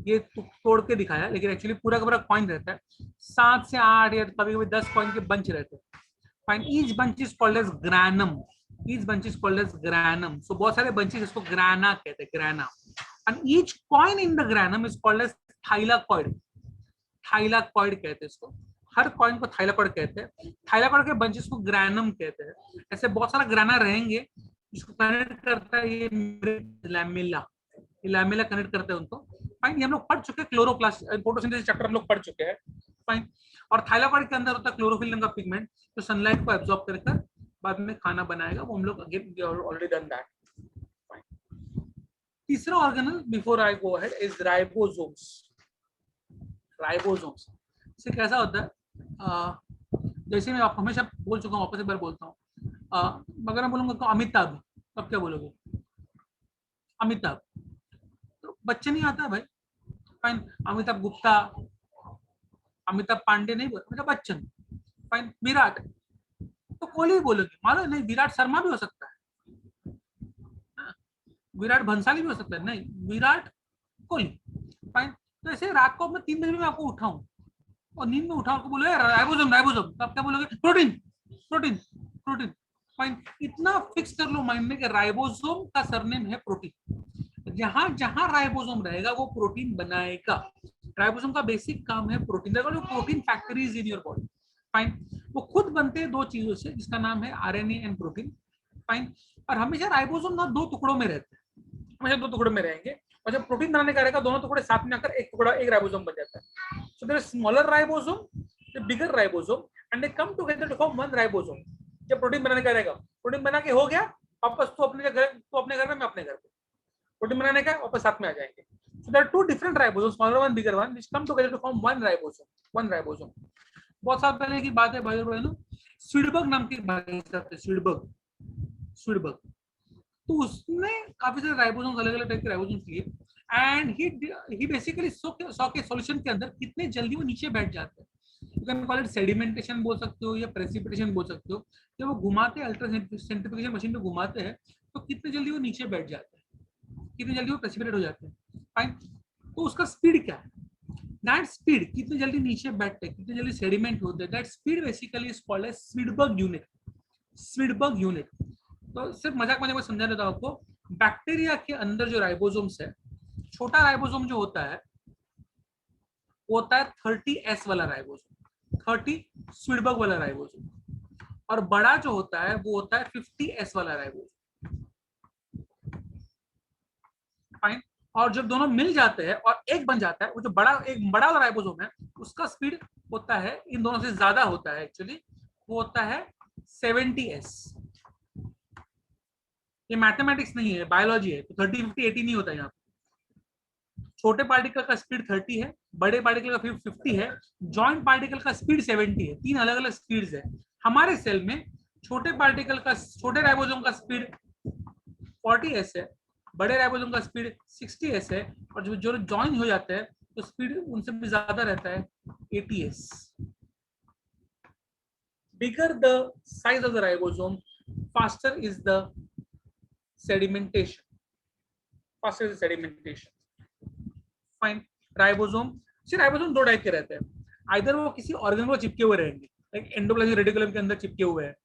ये तोड़ के दिखाया, लेकिन एक्चुअली पूरा का पूरा कॉइन रहता है। 7 से 8 या कभी कभी 10 कॉइन के बंच रहते हैं। Fine. Each bunch is called as granum. Each bunch is called as granum. So बहुत सारे बंचेस इसको ग्राना कहते हैं, grana. And each coin in the granum is called as thylakoid. Thylakoid कहते हैं इसको। हर कॉइन को थाइलाकॉइड कहते हैं। थाइलाकॉइड के बंचेस को ग्रैनम कहते हैं। ऐसे बहुत सारा ग्राना रहेंगे जिसको कनेक्ट करता है ये लैमेला। ये लैमेला कनेक्ट करते हैं उनको। फाइन। ये हम लोग पढ़ चुके हैं, क्लोरोप्लास्ट फोटोसिंथेसिस चैप्टर हम लोग पढ़ चुके हैं। फाइन। और थाइलाकॉइड के अंदर होता है क्लोरोफिल नाम का पिगमेंट, जो सनलाइट को एब्जॉर्ब कर बाद में खाना बनाएगा। वो हम लोग अगेन ऑलरेडी डन दैट। तीसरा organelle before I go ahead is ribosomes. Ribosomes से कैसा होता है, जैसे मैं आप हमेशा बोल चुका हूँ, वापस एक बार बोलता हूँ। अगर मैं बोलूंगा तो अमिताभ, तब क्या बोलोगे? अमिताभ। तो बच्चे नहीं आता है भाई। फाइन। अमिताभ गुप्ता, अमिताभ पांडे नहीं बोल, अमिताभ बच्चन। फाइन। विराट तो कोहली बोलोगे, मानो नहीं, विराट शर्मा भी हो सकता है। विराट भंसाली भी हो सकता है, नहीं, विराट कोहली। फाइन। तो ऐसे रात को मैं 3 बजे में आपको उठाऊं और नींद में उठाऊं, आपको बोले राइबोसोम राइबोसोम, तो आप क्या बोलोगे? Protein protein protein. फाइन। इतना फिक्स कर लो माइंड में कि राइबोसोम का सरनेम है प्रोटीन। जहां जहां राइबोसोम रहेगा वो प्रोटीन बनाएगा। राइबोसोम का बेसिक काम है protein, protein factories in your body. Fine. वो खुद बनते हैं दो चीजों से, जिसका नाम है आरएनए एंड प्रोटीन। फाइन। और हमेशा राइबोसोम ना दो टुकड़ों में रहते हैं, हमेशा दो टुकड़ों में रहेंगे। और जब प्रोटीन बनाने का रहेगा, दोनों टुकड़े साथ में आकर एक टुकड़ा, एक राइबोसोम बन जाता है। So there is smaller ribosome, the bigger ribosome, and they come together to form one ribosome. जब प्रोटीन बनाने का रहेगा, प्रोटीन बना के हो गया वापस, तो अपने घर, तो अपने घर में, मैं अपने घर पे, प्रोटीन बनाने का वापस साथ में आ जाएंगे। So there are two different ribosome, smaller one, bigger one, which come together to form one ribosome, one ribosome. बहुत साल पहले की बात है भाई बहनों, स्वीडबर्ग नाम के भाई साहब थे, स्वीडबर्ग, स्वीडबर्ग। तो उसने काफी सारे राइबोसोम्स, अलग अलग टाइप के राइबोसोम्स लिए, एंड ही बेसिकली सॉ के सॉल्यूशन के अंदर कितने जल्दी वो नीचे बैठ जाते हैं। You can call it sedimentation बोल सकते हो या प्रेसिपिटेशन बोल सकते हो। जब वो घुमाते हैं, अल्ट्रा सेंट्रीफ्यूगेशन मशीन में घुमाते हैं, तो कितने जल्दी वो नीचे बैठ जाते हैं, कितनी जल्दी वो प्रेसिपिटेट हो जाते हैं। फाइन। तो उसका स्पीड क्या है, दैट स्पीड, कितनी जल्दी नीचे बैठते हैं, कितनी जल्दी सेडिमेंट होते हैं, that speed basically is called as Svedberg unit, Svedberg unit. तो सिर्फ मजाक मजाक में समझा देता हूं आपको। बैक्टीरिया के अंदर जो राइबोसोम्स है, छोटा राइबोसोम जो होता है वो होता है 30S वाला राइबोसोम, 30 स्वीडबर्ग वाला राइबोसोम। और बड़ा जो होता है वो होता है 50S वाला राइबोसोम। फाइन। और जब दोनों मिल जाते हैं और एक बन जाता है, वो जो बड़ा, एक बड़ा वाला राइबोसोम है, उसका स्पीड होता है, इन दोनों से ज्यादा होता है एक्चुअली, वो होता है 70S। ये मैथमेटिक्स नहीं है, बायोलॉजी है। तो 30, 50, 80 नहीं होता यहाँ। छोटे पार्टिकल का स्पीड 30 है, बड़े पार्टिकल का 50 है, जॉइंट पार्टिकल का स्पीड 70 है। तीन अलग अलग स्पीड्स है हमारे सेल में। छोटे पार्टिकल का, छोटे राइबोसोम का स्पीड 40S है, बड़े राइबोसोम का स्पीड 60S है, और जो जो ज्वाइन हो जाते हैं तो स्पीड उनसे भी ज्यादा रहता है, 80S। Bigger the size of the ribosome, faster is the sedimentation. Faster is the sedimentation. Fine. Ribosome, सिर्फ राइबोसोम दो टाइप के रहते हैं। आइदर वो किसी ऑर्गन को चिपके हुए रहेंगे, लाइक एंडोप्लाज्मिक रेटिकुलम के अंदर चिपके हुए हैं,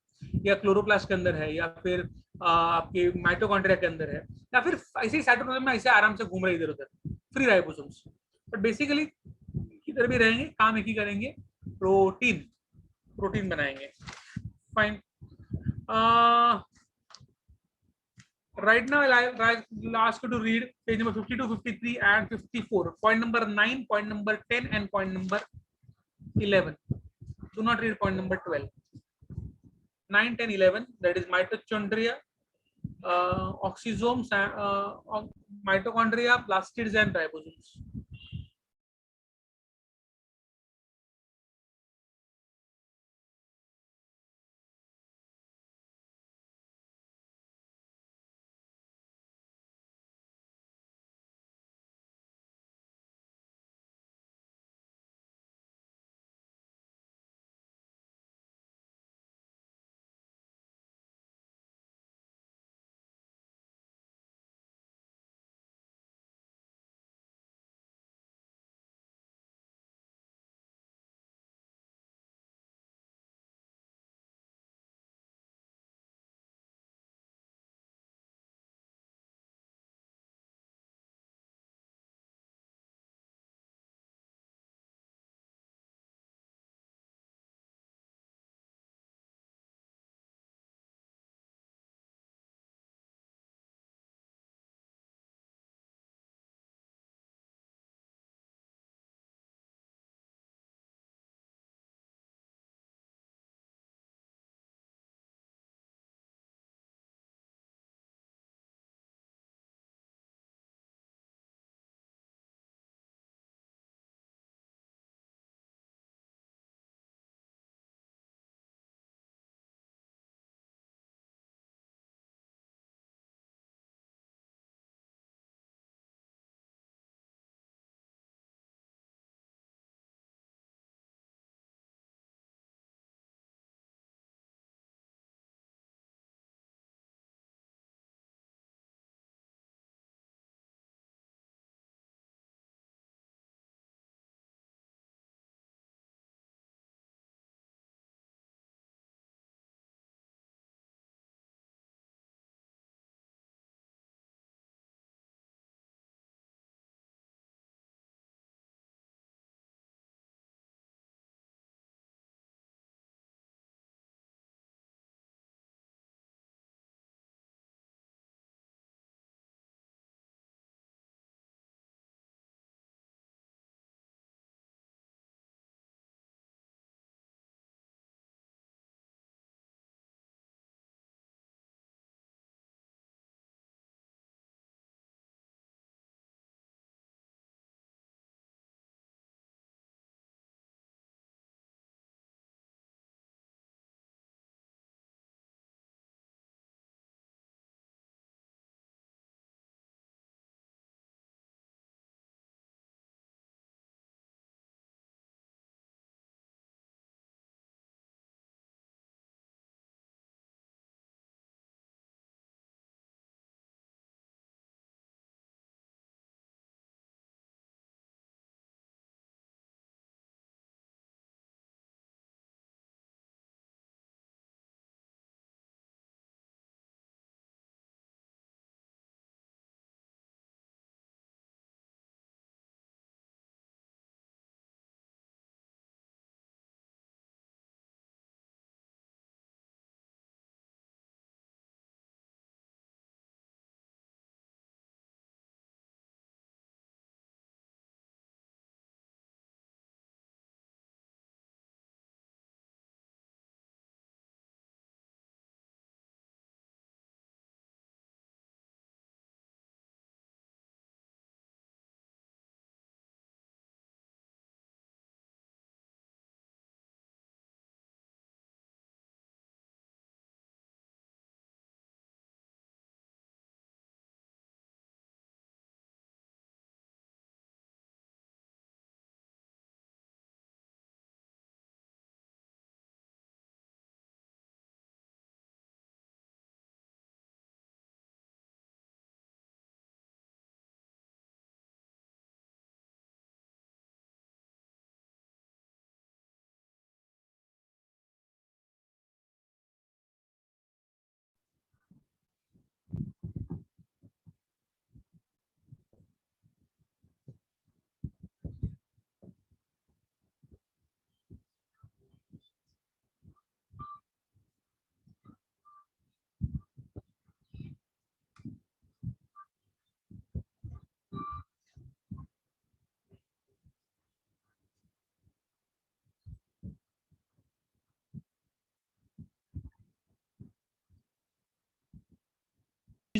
या क्लोरोप्लास्ट के अंदर है, या फिर आपके माइटोकॉन्ड्रिया के अंदर है, या फिर ऐसे ही साइटोप्लाज्म में ऐसे आराम से घूम रहे इधर उधर, फ्री राइबोसोम्स। बट बेसिकली किधर भी रहेंगे, काम एक ही करेंगे, प्रोटीन, प्रोटीन बनाएंगे। Fine. Right now, I'll ask you to read page number 52, 53, and 54. Point number 9, point number 10, and point number 11. Do not read point number 12. 9, 10, 11. That is mitochondria, oxysomes, mitochondria, plastids, and ribosomes.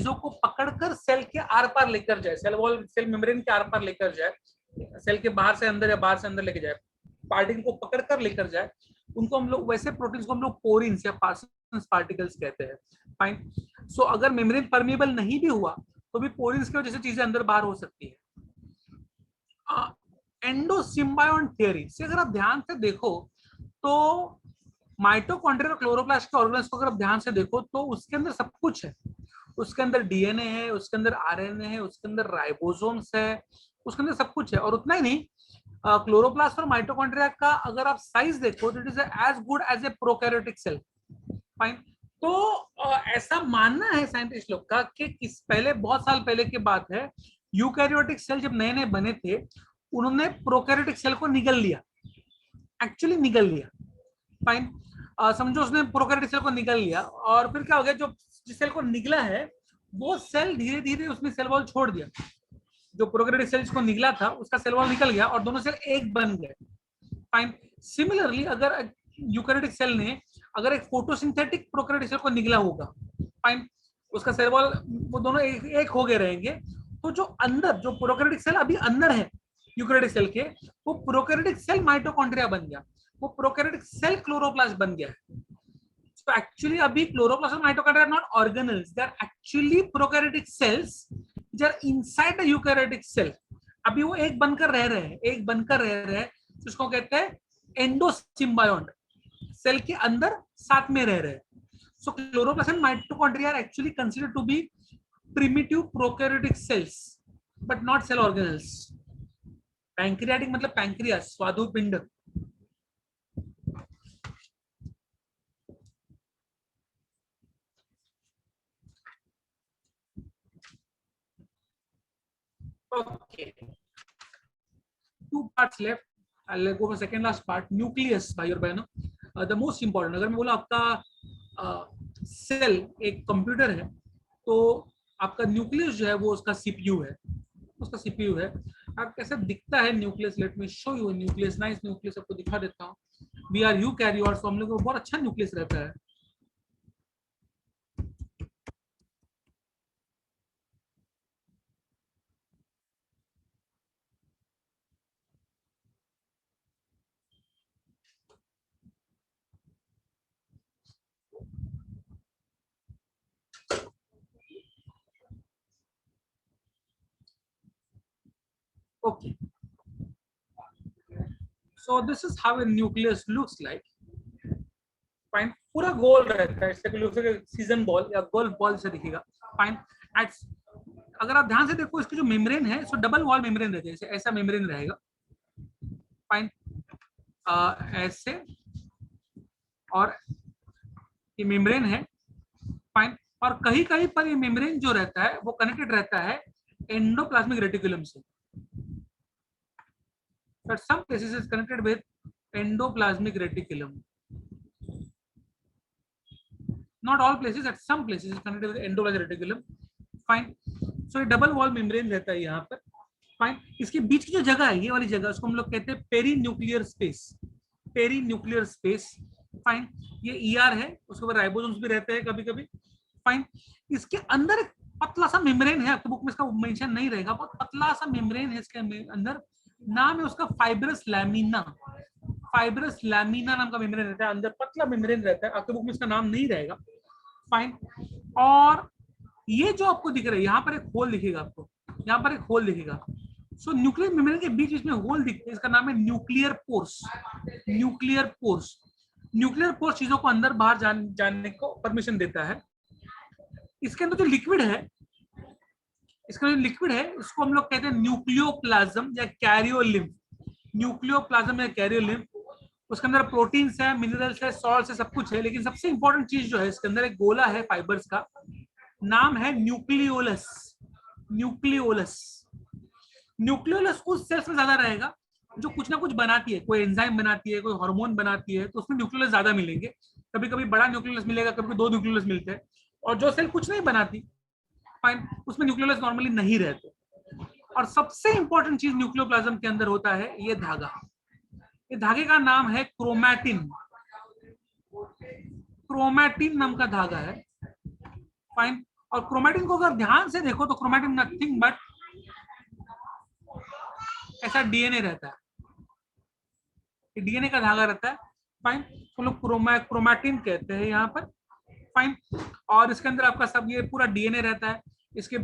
चीजों को पकड़कर cell के are पार लेकर जाए, cell wall cell membrane के are पार लेकर जाए, cell के बाहर से अंदर या बाहर से अंदर लेके जाए, पार्टिकल को पकड़कर लेकर जाए, उनको हम लोग, वैसे प्रोटीन्स को हम लोग पोरिन्स या पार्सन्स पार्टिकल्स कहते हैं। फाइन। सो अगर मेम्ब्रेन परमेबल नहीं भी हुआ तो भी पोरिन्स की वजह से चीजें अंदर बाहर हो सकती है। एंडोसिम्बायोन थियरी से अगर आप ध्यान से देखो तो माइटोकॉन्ड्रिया और क्लोरोप्लास्ट के ऑर्गेनेल्स को अगर आप ध्यान से देखो तो उसके अंदर सब कुछ है। उसके अंदर डीएनए है, उसके अंदर आरएनए है, उसके अंदर राइबोसोम्स है, उसके अंदर सब कुछ है। और उतना ही नहीं, क्लोरोप्लास्ट और माइटोकॉन्ड्रिया का अगर आप साइज देखो तो it is as good as a prokaryotic cell. Fine. तो ऐसा मानना है साइंटिस्ट लोग का कि किस पहले बहुत साल पहले की बात है, यूकैरियोटिक सेल जब नए नए बने थे उन्होंने प्रोकैरियोटिक सेल को निगल लिया, एक्चुअली निगल लिया। फाइन। समझो उसने प्रोकैरियोटिक सेल को निगल लिया और फिर क्या हो गया, जो जिस सेल को निगला है वो सेल धीरे धीरे उसने सेल वॉल छोड़ दिया। जो प्रोकैरियोटिक सेल को निगला था उसका सेल वॉल निकल गया और दोनों सेल एक बन गए। फाइन। सिमिलरली अगर यूकैरियोटिक सेल ने अगर एक फोटोसिंथेटिक प्रोकैरियोटिक सेल को निगला होगा, फाइन, उसका सेल वॉल वो दोनों एक हो गए रहेंगे, तो जो अंदर जो प्रोकैरियोटिक सेल अभी अंदर है यूकैरियोटिक सेल के, वो प्रोकैरियोटिक सेल माइटोकॉन्ड्रिया बन गया, वो प्रोकैरियोटिक सेल क्लोरोप्लास्ट बन गया। So actually अभी क्लोरोप्लास्ट और mitochondria are not organelles, they are actually prokaryotic cells which are inside the eukaryotic cell। अभी वो एक बनकर रह रहे हैं, एक बनकर रह रहे हैं, जिसको कहते हैं एंडोसिम्बायोन, सेल के अंदर साथ में रह रहे हैं। So chloroplast and mitochondria are actually considered to be primitive prokaryotic cells but not cell organelles। Pancreatic मतलब pancreas, स्वादुपिंड। Okay, 2 parts left। I'll go for second last part, nucleus भाई और बहनों। The most important, अगर मैं बोला आपका cell एक computer है तो आपका न्यूक्लियस जो है वो उसका सीपीयू है, उसका सीपीयू है। अब कैसा दिखता है nucleus, let me show you nucleus, nice nucleus आपको दिखा देता हूँ। वी आर यूकैरियोट्स, तो हम लोग को बहुत अच्छा न्यूक्लियस रहता है। Okay, so this is how a nucleus looks like। Fine. पूरा गोल रहता है, इससे सीजन बॉल या गोल्फ बॉल से दिखेगा। फाइन। अगर आप ध्यान से देखो इसकी जो मेम्ब्रेन है सो डबल वॉल मेम्ब्रेन रहती है, जैसे ऐसा मेम्ब्रेन रहेगा। फाइन। ऐसे, और ये मेम्ब्रेन है। फाइन। और कहीं कहीं पर ये मेम्ब्रेन जो रहता है वो कनेक्टेड रहता है एंडोप्लाज्मिक रेटिकुलम से। At some places is connected with endoplasmic reticulum, not all places, at some places is connected with endoplasmic reticulum। Fine. So ये डबल वॉल मेम्ब्रेन रहता है यहाँ पर। फाइन। इसके बीच की जो जगह है, ये वाली जगह, उसको हम लोग कहते हैं perinuclear space, perinuclear space. Fine. ये ईआर है, उसके ऊपर राइबोसोम्स भी रहते हैं कभी कभी। फाइन। इसके अंदर एक पतला सा मेम्ब्रेन है, आपके बुक में इसका मेंशन नहीं रहेगा, बहुत पतला सा मेम्ब्रेन है इसके अंदर, नाम है उसका फाइब्रस लैमिना। फाइब्रस लैमिना नाम का मेम्ब्रेन रहता है अंदर, पतला मेम्ब्रेन रहता है, आपके बुक में इसका नाम नहीं रहेगा। फाइन। और ये जो आपको दिख रहा है, यहाँ पर एक होल दिखेगा आपको, यहाँ पर एक होल दिखेगा। सो न्यूक्लियर मेम्ब्रेन के बीच इसमें होल दिखते हैं, इसका नाम है nuclear pores. Nuclear pores, nuclear pores चीजों को अंदर बाहर जानने को परमिशन देता है। इसके अंदर जो लिक्विड है, इसका जो लिक्विड है उसको हम लोग कहते हैं न्यूक्लियोप्लाज्म या कैरियोलिम्फ। न्यूक्लियोप्लाज्म या कैरियोलिम्फ, उसके अंदर प्रोटीन्स है, मिनरल्स है, सॉल्ट्स है, सब कुछ है। लेकिन सबसे इंपॉर्टेंट चीज जो है इसके अंदर एक गोला है फाइबर्स का, नाम है न्यूक्लियोलस। न्यूक्लियोलस, न्यूक्लियोलस उस सेल्स में ज्यादा रहेगा जो कुछ ना कुछ बनाती है, कोई एंजाइम बनाती है, कोई हार्मोन बनाती है, तो उसमें न्यूक्लियोलस ज्यादा मिलेंगे। कभी कभी बड़ा न्यूक्लियोलस मिलेगा, कभी 2 न्यूक्लियोलस मिलते हैं। और जो सेल कुछ नहीं बनाती, फाइन, उसमें न्यूक्लियोलस नॉर्मली नहीं रहते। और सबसे इंपॉर्टेंट चीज न्यूक्लियोप्लाज्म के अंदर होता है ये धागा। ये धागे का नाम है क्रोमैटिन। क्रोमैटिन नाम का धागा है। फाइन। और क्रोमैटिन को अगर ध्यान से देखो तो क्रोमैटिन नथिंग बट ऐसा डीएनए रहता है, डीएनए का धागा रहता है। फाइन, तो लोग क्रोमैटिन कहते हैं यहाँ पर। फाइन, और इसके अंदर आपका सब ये पूरा डीएनए रहता है, इसके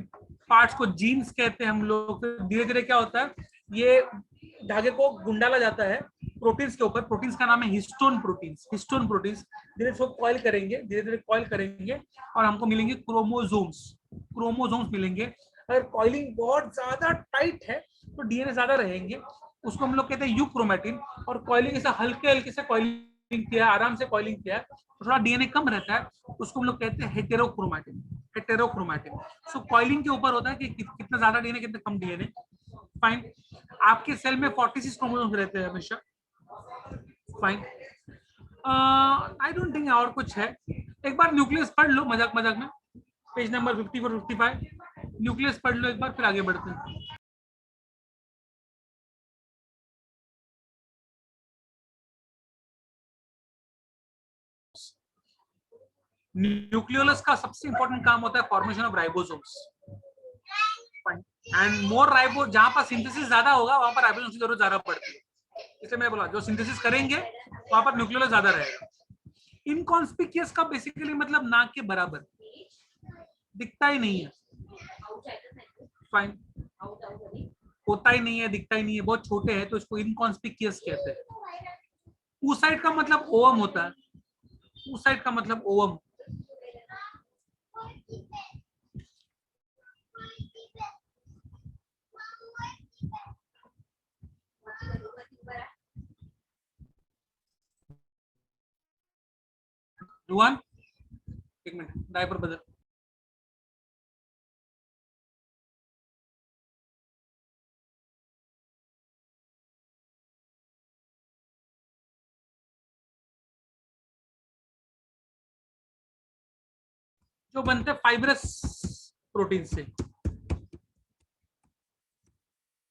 पार्ट्स को जीन्स कहते हैं हम लोग। धीरे धीरे क्या होता है, ये धागे को गुंडाला जाता है प्रोटीन्स के ऊपर, प्रोटीन्स का नाम है हिस्टोन प्रोटीन्स। हिस्टोन प्रोटीन्स धीरे धीरे कॉइल करेंगे, धीरे धीरे कॉइल करेंगे और हमको मिलेंगे क्रोमोसोम्स। क्रोमोसोम्स मिलेंगे। अगर कॉइलिंग बहुत ज्यादा टाइट है तो डीएनए ज्यादा रहेंगे, उसको हम लोग कहते हैं यूक्रोमैटिन। और कॉइलिंग ऐसा हल्के हल्के से कॉइलिंग किया, आराम से कॉइलिंग किया, तो थोड़ा डीएनए कम रहता है, उसको हम लोग कहते हैं हेटेरोक्रोमैटिन। हेटेरोक्रोमैटिन सो कॉइलिंग के ऊपर होता है कि कितना ज्यादा डीएनए कितना कम डीएनए। फाइन, आपके सेल में 46 क्रोमोसोम्स रहते हैं हमेशा। फाइन, आई डोंट थिंक और कुछ है। एक बार न्यूक्लियस पढ़ लो मजाक मजाक में, पेज नंबर 54 55 न्यूक्लियस पढ़ लो एक बार, फिर आगे बढ़ते हैं। न्यूक्लियोलस का सबसे इंपॉर्टेंट काम होता है formation of ribosomes. And more ribo, जहां पर सिंथेसिस ज्यादा होगा वहां पर राइबोसोम्स की जरूरत ज्यादा पड़ती है, इसलिए मैं बोला जो सिंथेसिस करेंगे वहां पर न्यूक्लियोलस ज्यादा रहेगा। इनकॉन्स्पिक्यूअस का बेसिकली मतलब ना के बराबर, दिखता ही नहीं है। फाइन, होता ही नहीं है, दिखता ही नहीं है, बहुत छोटे हैं, तो इसको इनकॉन्स्पिक्यूअस कहते हैं। ऊसाइड का मतलब ओवम होता है, ऊसाइड का मतलब ओवम। रुआन एक मिनट, डायपर बदल। जो बनते हैं फाइब्रस प्रोटीन से,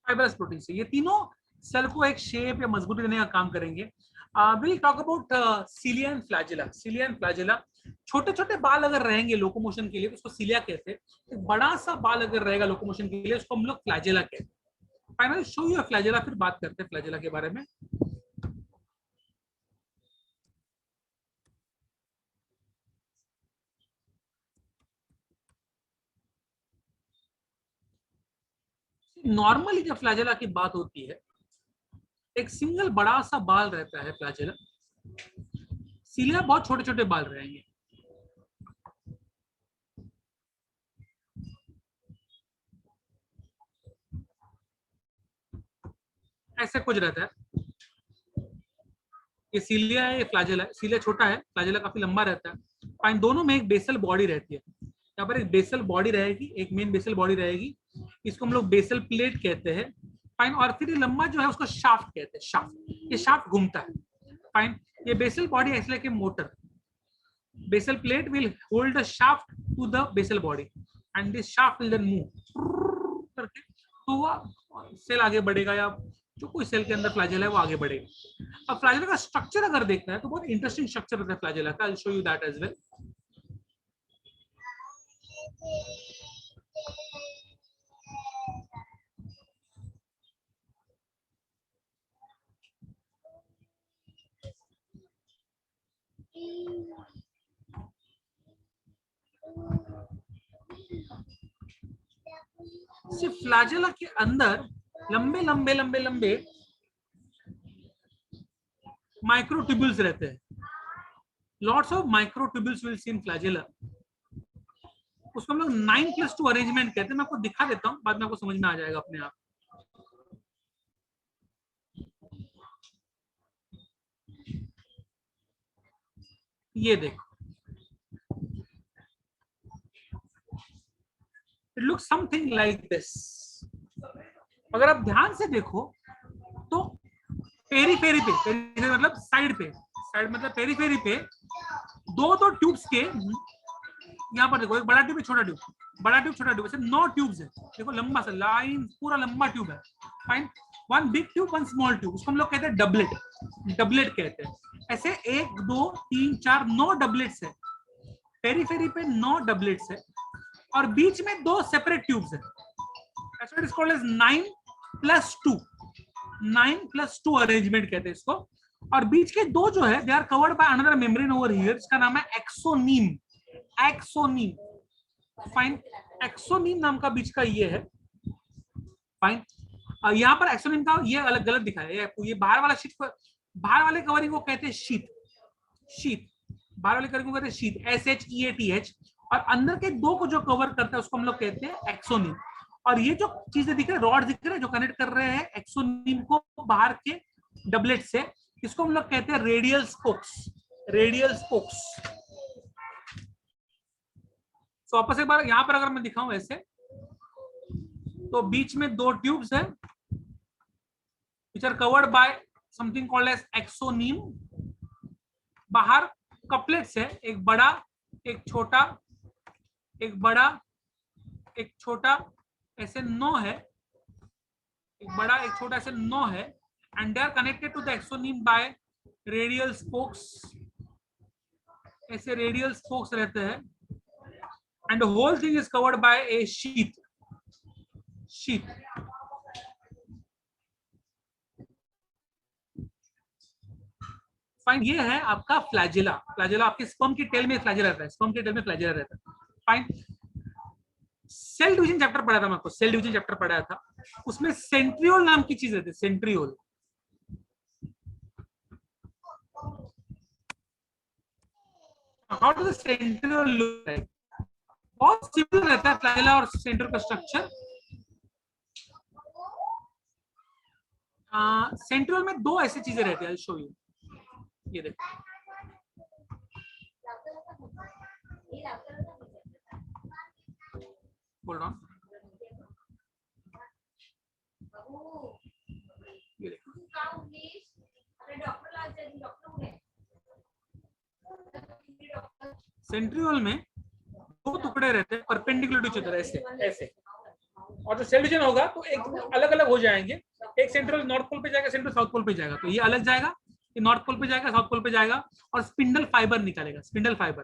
फाइब्रस प्रोटीन से, ये तीनों सेल को एक शेप या मजबूती देने का काम करेंगे। Will talk about cilia and flagella. Cilia and flagella, छोटे छोटे बाल अगर रहेंगे लोकोमोशन के लिए उसको सीलिया कहते हैं, एक बड़ा सा बाल अगर रहेगा लोकोमोशन के लिए उसको हम लोग फ्लैजेला कहते हैं। फाइनली शो यू फ्लैजेला, फिर बात करते हैं फ्लैजेला के बारे में। नॉर्मली जब फ्लैजेला की बात होती है, एक सिंगल बड़ा सा बाल रहता है फ्लैजेला, सीलिया बहुत छोटे छोटे बाल रहेंगे। ऐसे कुछ रहता है, ये सीलिया है, ये फ्लैजेला है। सीलिया छोटा है, फ्लैजेला काफी लंबा रहता है। फाइन, दोनों में एक बेसल बॉडी रहती है, यहाँ पर एक बेसल बॉडी रहेगी, एक मेन बेसल बॉडी रहेगी, इसको हम लोग बेसल प्लेट कहते हैं। फाइन, और फिर ये लंबा जो है उसको शाफ्ट कहते हैं, शाफ्ट, ये शाफ्ट घूमता है। फाइन, ये basal body act like a motor, basal plate will hold the shaft to the basal body and this shaft will then move करके, तो वो सेल आगे बढ़ेगा, या जो कोई सेल के अंदर फ्लैजेला है वो आगे बढ़ेगा। अब फ्लैजेला का स्ट्रक्चर अगर देखना है तो बहुत इंटरेस्टिंग स्ट्रक्चर होता है फ्लैजेला का, I will show you that as well. सिर्फ फ्लैजेला के अंदर लंबे लंबे लंबे लंबे माइक्रोट्यूब्यूल्स रहते हैं। Lots of microtubules will see in flagella, उसको हम लोग 9+2 अरेंजमेंट कहते हैं। मैं आपको दिखा देता हूँ, बाद में आपको समझ में आ जाएगा अपने आप। ये देखो, it looks something like this. अगर आप ध्यान से देखो तो पेरीफेरी पे, पेरीफेरी मतलब साइड पे, साइड मतलब पेरीफेरी पे दो ट्यूब्स के, यहाँ पर देखो एक बड़ा ट्यूब, एक छोटा ट्यूब, बड़ा ट्यूब छोटा ट्यूब, ऐसे 9 ट्यूब्स है। देखो लंबा सा लाइन, पूरा लंबा ट्यूब है। Fine, one big tube, one small tube, उसको हम लोग कहते हैं डबलेट, डबलेट कहते हैं। ऐसे 1 2 3 4 9 डबलेट्स है, पेरीफेरी पे 9 डबलेट्स है। और बीच में दो सेपरेट ट्यूब्स है, that's what is called as 9+2, 9+2 arrangement कहते हैं इसको। और बीच के दो जो है they are covered by another membrane over here, इसका नाम है एक्सोनीम, एक्सोनीम। फाइन, एक्सोनीम नाम का बीच का ये है। फाइन, यहाँ पर एक्सोनीम का ये अलग गलत दिखा है, ये बाहर वाला शीट, बाहर वाले कवरिंग को कहते हैं शीट, शीट, बाहर वाले कवरिंग को कहते हैं शीट, SHEATH, और अंदर के दो को जो कवर करता है उसको हम लोग कहते हैं एक्सोनीम। और ये जो चीजें दिख रहे हैं, रॉड दिख रहे हैं जो कनेक्ट कर रहे हैं एक्सोनीम को बाहर के डबलेट से, इसको हम लोग कहते हैं रेडियल स्पोक्स, रेडियल स्पोक्स। तो वापस एक बार यहां पर अगर मैं दिखाऊं ऐसे, तो बीच में दो ट्यूब्स है which are covered by something called as axoneme. बाहर कपलेट्स है, एक बड़ा, एक छोटा, एक बड़ा, एक छोटा, ऐसे 9 है, एक बड़ा एक छोटा, ऐसे 9 है, and they are connected to the exonym by radial spokes, ऐसे radial spokes रहते हैं, and the whole thing is covered by a sheath, sheath। Fine, ये है आपका फ्लैजिला, फ्लैजिला आपके स्पर्म की टेल में फ्लैजिला रहता है, स्पर्म की टेल में फ्लैजिला रहता है। फाइन, सेल डिवीजन चैप्टर पढ़ा था मैं आपको, सेल डिवीजन चैप्टर पढ़ाया था, उसमें सेंट्रियोल नाम की चीज रहती है, centriole. How do the centriole look like? बहुत सिमिलर रहता है फ्लैजिला और सेंट्रियोल का स्ट्रक्चर। सेंट्रियोल में दो ऐसी चीजें रहती है, आई शो यू, ये देखो, होल्ड ऑन, ये देखो, सेंट्रियोल में दो टुकड़े रहते हैं परपेंडिकुलर टू ईच अदर, ऐसे ऐसे, और जो सेल डिवीजन होगा तो एक अलग अलग हो जाएंगे, एक सेंट्रल नॉर्थ पोल पे जाएगा, सेंट्रल साउथ पोल पे जाएगा, तो ये अलग जाएगा, ये नॉर्थ पोल पे जाएगा, साउथ पोल पे जाएगा, और स्पिंडल फाइबर निकालेगा, स्पिंडल फाइबर।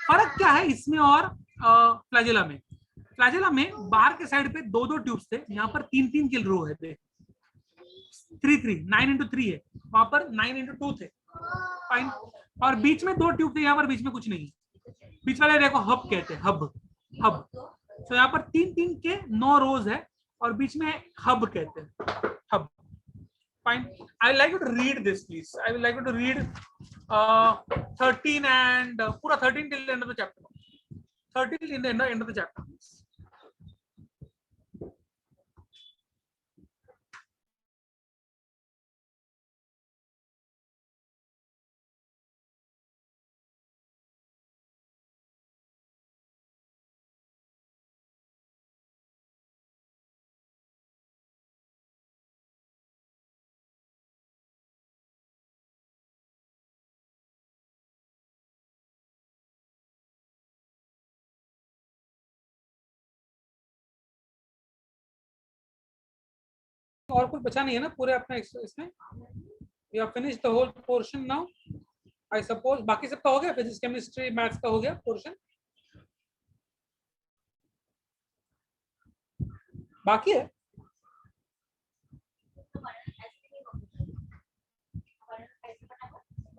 फर्क क्या है इसमें और फ्लैजिला में? फ्लैजिला में बाहर के साइड पे दो दो ट्यूब्स थे, यहाँ पर 3-3 के रो है, 3-3, 9x3 है, वहां पर 9x2 थे। फाइन, और बीच में दो ट्यूब थे, यहाँ पर बीच में कुछ नहीं, बीच वाले देखो हब कहते हैं, हब, हब। तो यहाँ पर 3-3 के 9 रोज है, और बीच में हब कहते हैं, hub. Fine, I like you to read this please, I will like you to read 13 and पूरा 13 till the end of the chapter, 13 till the end of the chapter. और कुछ बचा नहीं है ना पूरे अपना इसमें? You have finished the whole portion now I suppose. बाकी सबका हो गया, फिजिक्स केमिस्ट्री मैथ्स का हो गया पोर्शन, बाकी है?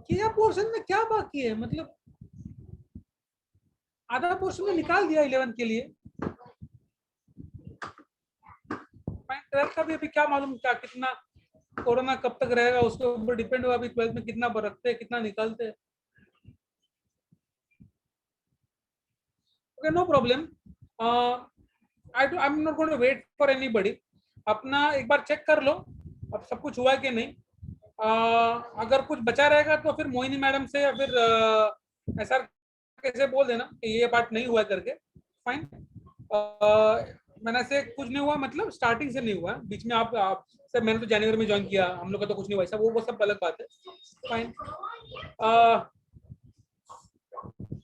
क्या पोर्शन में क्या बाकी है? मतलब आधा पोर्शन में निकाल दिया 11 के लिए, 12 का भी अभी क्या मालूम क्या कितना कोरोना कब तक रहेगा, उसके ऊपर डिपेंड होगा अभी 12 में कितना बरतते हैं, कितना निकालते हैं। Okay, no problem, I am not going to wait for anybody. अपना एक बार चेक कर लो अब सब कुछ हुआ है कि नहीं। अगर कुछ बचा रहेगा तो फिर मोहिनी मैडम से या फिर ऐसा कैसे बोल देना कि ये पार्ट नहीं हुआ करके। फाइन, मैंने से कुछ नहीं हुआ, मतलब स्टार्टिंग से नहीं हुआ, बीच में आप सर मैंने तो जनवरी में ज्वाइन किया, हम लोग का तो कुछ नहीं हुआ ऐसा, वो सब अलग बात है। फाइन,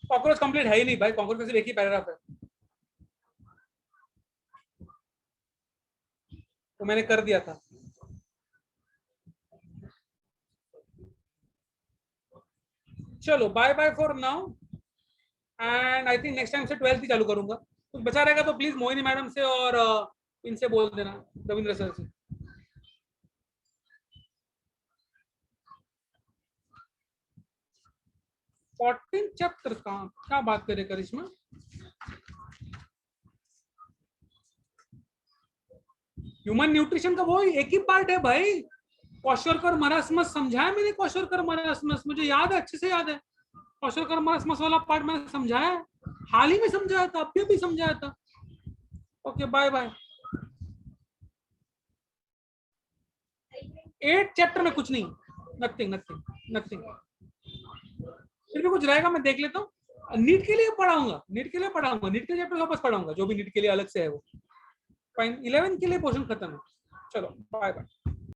कॉकरोच कंप्लीट है ही नहीं भाई, कॉकरोच में सिर्फ एक ही पैराग्राफ है, तो मैंने कर दिया था। चलो bye bye for now, and I think next time से 12th ही चालू करूंगा। कुछ बचा रहेगा तो प्लीज मोहिनी मैडम से और इनसे बोल देना, रविंद्र सर से। फोर्टीन चैप्टर का क्या बात करे करिश्मा? ह्यूमन न्यूट्रिशन का वो एक ही पार्ट है भाई। क्वेश्चरकर मरासमस समझाया मैंने, क्वेश्चरकर मरासमस मुझे याद है, अच्छे से याद है। क्वेश्चरकर मरासमस वाला पार्ट मैंने समझाया है, हाल ही में समझाया था, अभी भी समझाया था। Okay bye bye. 8 चैप्टर में कुछ नहीं, नथिंग नथिंग नथिंग। फिर भी कुछ रहेगा, मैं देख लेता हूँ। नीट के लिए पढ़ाऊंगा, नीट के लिए पढ़ाऊंगा, नीट के चैप्टर वापस पढ़ाऊंगा, जो भी नीट के लिए अलग से है वो। फाइन, 11 के लिए पोर्शन खत्म है। चलो बाय बाय।